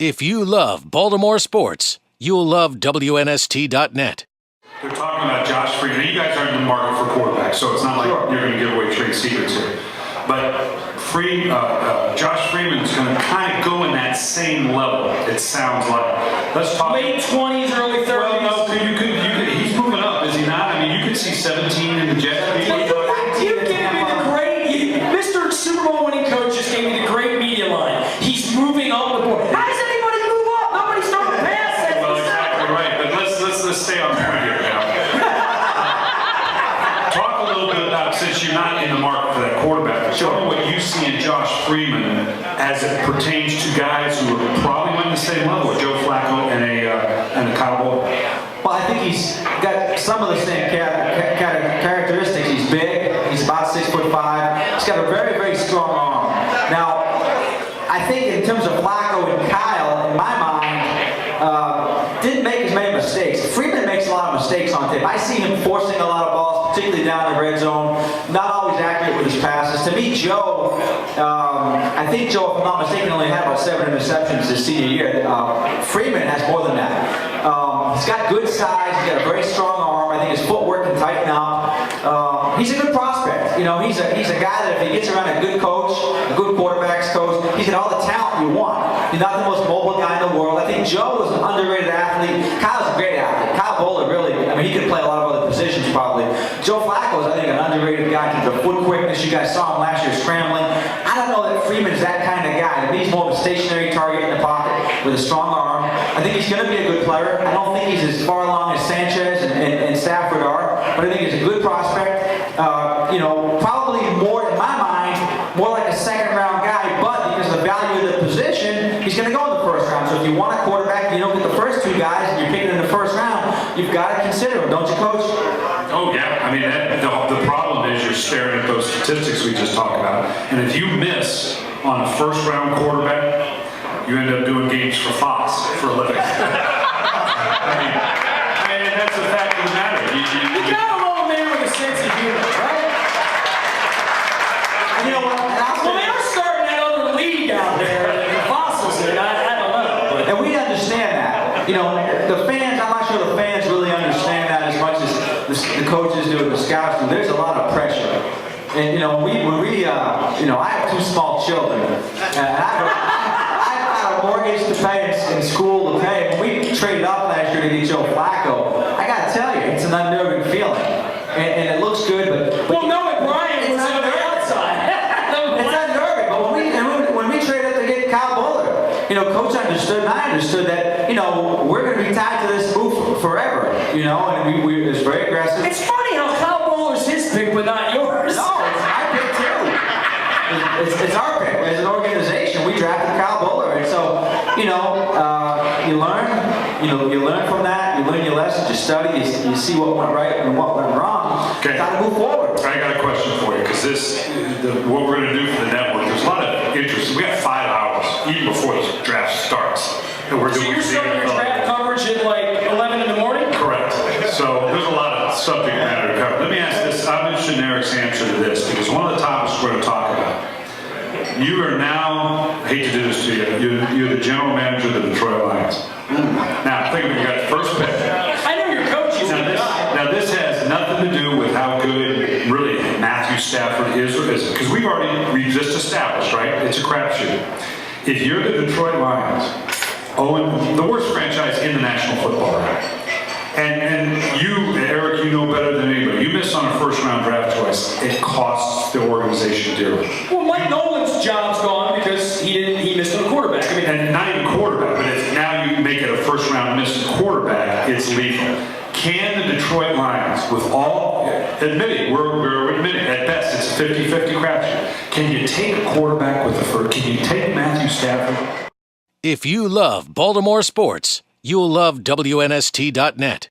If you love Baltimore sports, you'll love WNST.net. They're talking about Josh Freeman. You guys aren't in the market for quarterbacks, so it's not like you're going to give away trade secrets here. But Josh Freeman's going to kind of go in that same level, it sounds like. Let's talk. Late 20s, early 30s. Well, no, you could, he's moving up, is he not? I mean, you could see 17 in the Jets. You gave me the great, Mr. Super Bowl winning coach just gave me the great media line. He's moving up the board. How does anybody move up? Nobody's throwing a pass. Well, exactly right. But let's stay on point here now. Talk a little bit about, since you're not in the market for that quarterback, show me what you see in Josh Freeman as it pertains to guys who are probably on the same level with Joe Flacco and a Cowboy. Well, I think he's got some of the same characteristics. He's big. He's about 6'5". He's got a very, very strong arm. Now, I think in terms of Flacco and Kyle, in my mind, didn't make as many mistakes. Freeman makes a lot of mistakes on tape. I see him forcing a lot of balls, particularly down the red zone, not always accurate with his passes. To me, Joe, I think Joe, if I'm not mistaken, only had about 7 interceptions his senior year. Freeman has more than that. He's got good size, he's got a very strong arm. I think his footwork can tighten up. He's a good prospect. You know, he's a guy that if he gets around a good coach, a good quarterbacks coach, he's got all the talent you want. He's not the most mobile guy in the world. I think Joe is an underrated athlete. Kyle's a great athlete. Kyle Bowler really, I mean, he could play a lot of other positions probably. Joe Flacco is, I think, an underrated guy to the foot quickness. You guys saw him last year scrambling. I don't know that Freeman is that kind of guy. I mean, he's more of a stationary target in the pocket with a strong arm. I think he's going to be a good player. I don't think he's as far along as Sanchez and Stafford are, but I think he's a good prospect. You know, probably more, in my mind, more like a second-round guy, but because of the value of the position, he's going to go in the first round. So if you want a quarterback and you don't get the first 2 guys and you're picking in the first round, you've got to consider him, don't you, Coach? Oh, yeah. I mean, the problem is you're staring at those statistics we just talked about. And if you miss on a first-round quarterback, you end up doing games for Fox for a living. I mean, that's the fact of the matter. You got a little man with a sense of humor, right? And you know what? Well, they are starting that other league out there, the Fossils, and I don't know. And we understand that. You know, the fans, I'm not sure the fans really understand that as much as the coaches do and the scouts do. There's a lot of pressure. And, you know, you know, I have 2 small children. And I've got a mortgage to pay and school to pay. When we traded up last year to get Joe Flacco, I got to tell you, it's an unnerving feeling. And it looks good, but Well, no, Brian was on the outside. it's unnerving. But when we traded up to get Kyle Bowler, you know, Coach understood, and I understood that, you know, we're going to be tied to this move forever. You know, and we it was very aggressive. It's funny how Kyle Bowler's his pick, but not yours. No, it's my pick too. It's our pick. As an organization, we drafted Kyle Bowler, and so you know, you learn. You know, you learn from that. You learn your lessons. You study. You see what went right and what went wrong. Okay. Got to move forward. I got a question for you, because what we're going to do for the network, there's a lot of interest. We have 5 hours, even before the draft starts. And we're doing So you're starting your draft coverage at like 11 in the morning? Correct. So there's a lot of subject matter to cover. Let me ask this. I'm interested in Eric's answer to this, because one of the topics we're going to talk about, you are now, I hate to do this to you, you're the general manager of the Detroit Lions. Now, think of it, you got the first pick. I know your coach is Now this has nothing to do with how good, really, Matthew Stafford is or isn't. Because we just established, right? It's a crapshoot. If you're the Detroit Lions, the worst franchise in the National Football League, and you, Eric, you know better than anybody, you miss on a first-round draft twice, it costs the organization dearly. Well, Mike Nolan's job's gone because he missed on a quarterback. I mean, And not even quarterback, but if now you make it a first-round missed quarterback, it's lethal. Can the Detroit Lions, with all, admitting, we're admitting, at best it's a 50-50 crapshoot, can you take a quarterback with the first, can you take Matthew Stafford? If you love Baltimore sports, you'll love WNST.net.